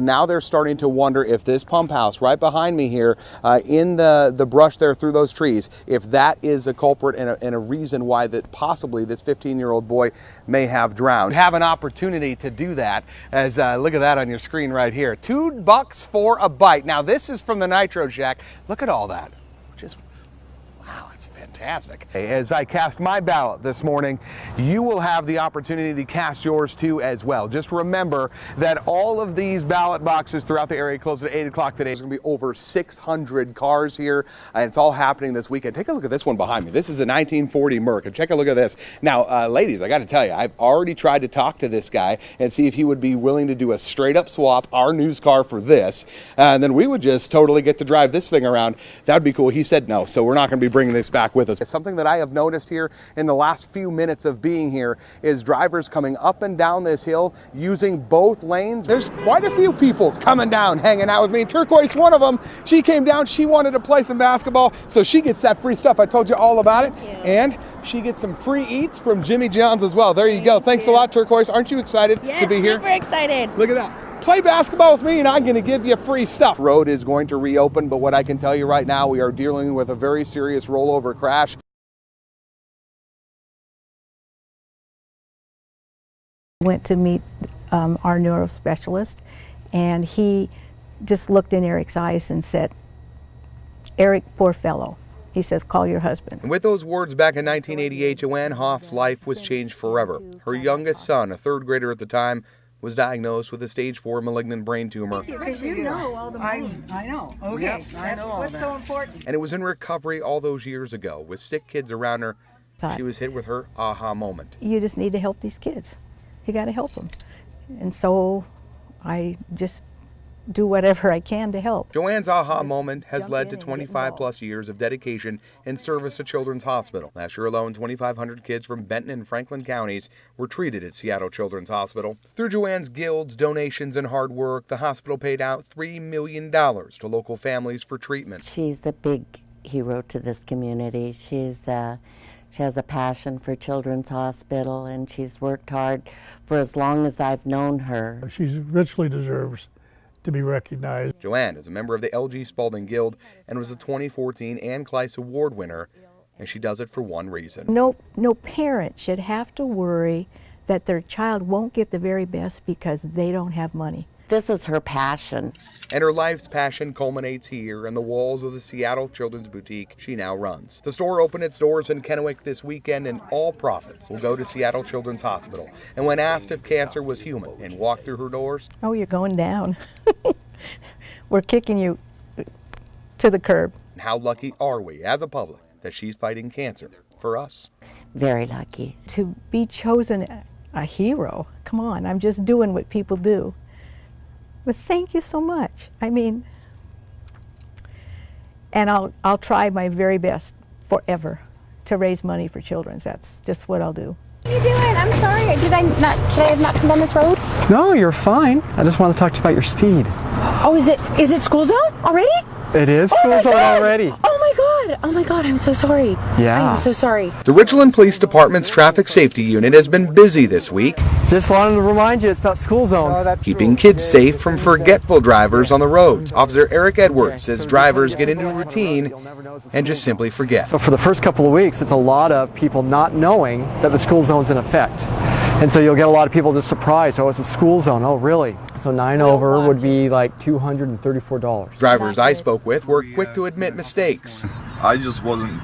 Now they're starting to wonder if this pump house right behind me here in the brush there through those trees, if that is a culprit and a reason why that possibly this 15-year-old boy may have drowned. You have an opportunity to do that as look at that on your screen right here. $2 for a bite. Now this is from the Nitro Shack. Look at all that. Just wow, it's fantastic. As I cast my ballot this morning, you will have the opportunity to cast yours too as well. Just remember that all of these ballot boxes throughout the area close at 8 o'clock today. There's going to be over 600 cars here, and it's all happening this weekend. Take a look at this one behind me. This is a 1940 Merc, and check a look at this. Now, ladies, I got to tell you, I've already tried to talk to this guy and see if he would be willing to do a straight-up swap, our news car for this, and then we would just totally get to drive this thing around. That would be cool. He said no, so we're not going to be bringing this back with us. Something that I have noticed here in the last few minutes of being here is drivers coming up and down this hill using both lanes. There's quite a few people coming down, hanging out with me. Turquoise, one of them, she came down, she wanted to play some basketball, so she gets that free stuff. I told you all about it. And she gets some free eats from Jimmy John's as well. There you go. Thanks a lot, Turquoise. Aren't you excited to be here? Super excited. Look at that. Play basketball with me and I'm going to give you free stuff. Road is going to reopen, but what I can tell you right now, we are dealing with a very serious rollover crash. Went to meet our neurospecialist, and he just looked in Eric's eyes and said, "Eric, poor fellow." He says, "Call your husband." And with those words back in 1988, Joanne Hoff's life was changed forever. Her youngest son, a third grader at the time, was diagnosed with a stage 4 malignant brain tumor. Because you know all the money. I know. Okay. Yep, I know all what's that. so important. And it was in recovery all those years ago. With sick kids around her, she was hit with her aha moment. You just need to help these kids. You got to help them. And so I just do whatever I can to help. Joanne's aha moment has led to 25 plus years of dedication and service to Children's Hospital. Last year alone, 2,500 kids from Benton and Franklin counties were treated at Seattle Children's Hospital. Through Joanne's guilds, donations, and hard work, the hospital paid out $3 million to local families for treatment. She's a big hero to this community. She has a passion for Children's Hospital, and she's worked hard for as long as I've known her. She richly deserves to be recognized. Joanne is a member of the L.G. Spalding Guild and was a 2014 Ann Kleiss Award winner, and she does it for one reason. No parent should have to worry that their child won't get the very best because they don't have money. This is her passion. And her life's passion culminates here in the walls of the Seattle Children's Boutique she now runs. The store opened its doors in Kennewick this weekend, and all profits will go to Seattle Children's Hospital. And when asked if cancer was human and walked through her doors, "Oh, you're going down. We're kicking you to the curb." how lucky are we as a public that she's fighting cancer for us? Very lucky. To be chosen a hero, come on, I'm just doing what people do. But thank you so much. I mean, and I'll try my very best forever to raise money for children. That's just what I'll do. What are you doing? I'm sorry. Should I have not come down this road? No, you're fine. I just want to talk to you about your speed. Oh, is it school zone already? It is school zone already. Oh my God, I'm so sorry. Yeah. I'm so sorry. The Richland Police Department's Traffic Safety Unit has been busy this week, Just wanted to remind you it's about school zones. keeping kids safe from forgetful drivers on the roads. Officer Eric Edwards says drivers get into a routine and just simply forget. So for the first couple of weeks, it's a lot of people not knowing that the school zone's in effect. And so you'll get a lot of people just surprised, oh, it's a school zone, oh really? So 9 over would be like $234. Drivers I spoke with were quick to admit mistakes. I just wasn't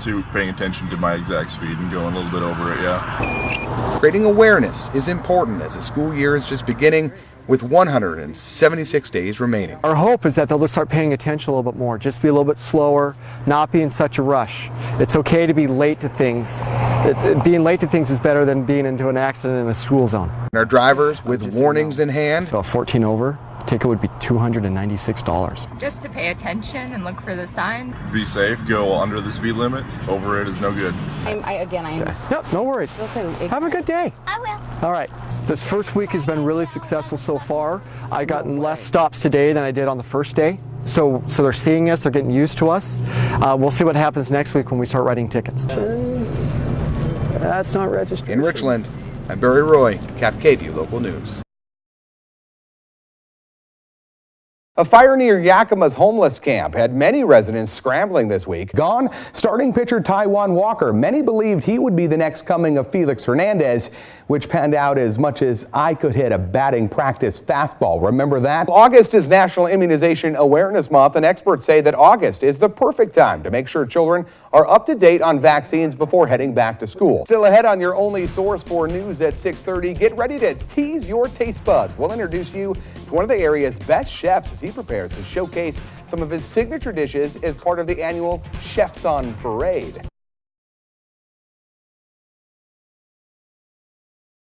too paying attention to my exact speed and going a little bit over it, yeah. Creating awareness is important as the school year is just beginning with 176 days remaining. Our hope is that they'll just start paying attention a little bit more, just be a little bit slower, not be in such a rush. It's okay to be late to things. Being late to things is better than being into an accident in a school zone. And our drivers with warnings in hand. So a 14 over ticket would be $296. Just to pay attention and look for the sign. Be safe, go under the speed limit. Over it is no good. Yep, no worries. Have a good day. I will. All right. This first week has been really successful so far. I've gotten less stops today than I did on the first day. So they're seeing us, they're getting used to us. We'll see what happens next week when we start writing tickets. That's not registered. In Richland, I'm Bary Roy, KPKView Local News. A fire near Yakima's homeless camp had many residents scrambling this week. Gone, starting pitcher Taijuan Walker. Many believed he would be the next coming of Felix Hernandez, which panned out as much as I could hit a batting practice fastball. Remember that? August is National Immunization Awareness Month, and experts say that August is the perfect time to make sure children are up to date on vaccines before heading back to school. Still ahead on your only source for news at 6:30, get ready to tease your taste buds. We'll introduce you to one of the area's best chefs as he prepares to showcase some of his signature dishes as part of the annual Chefs on Parade.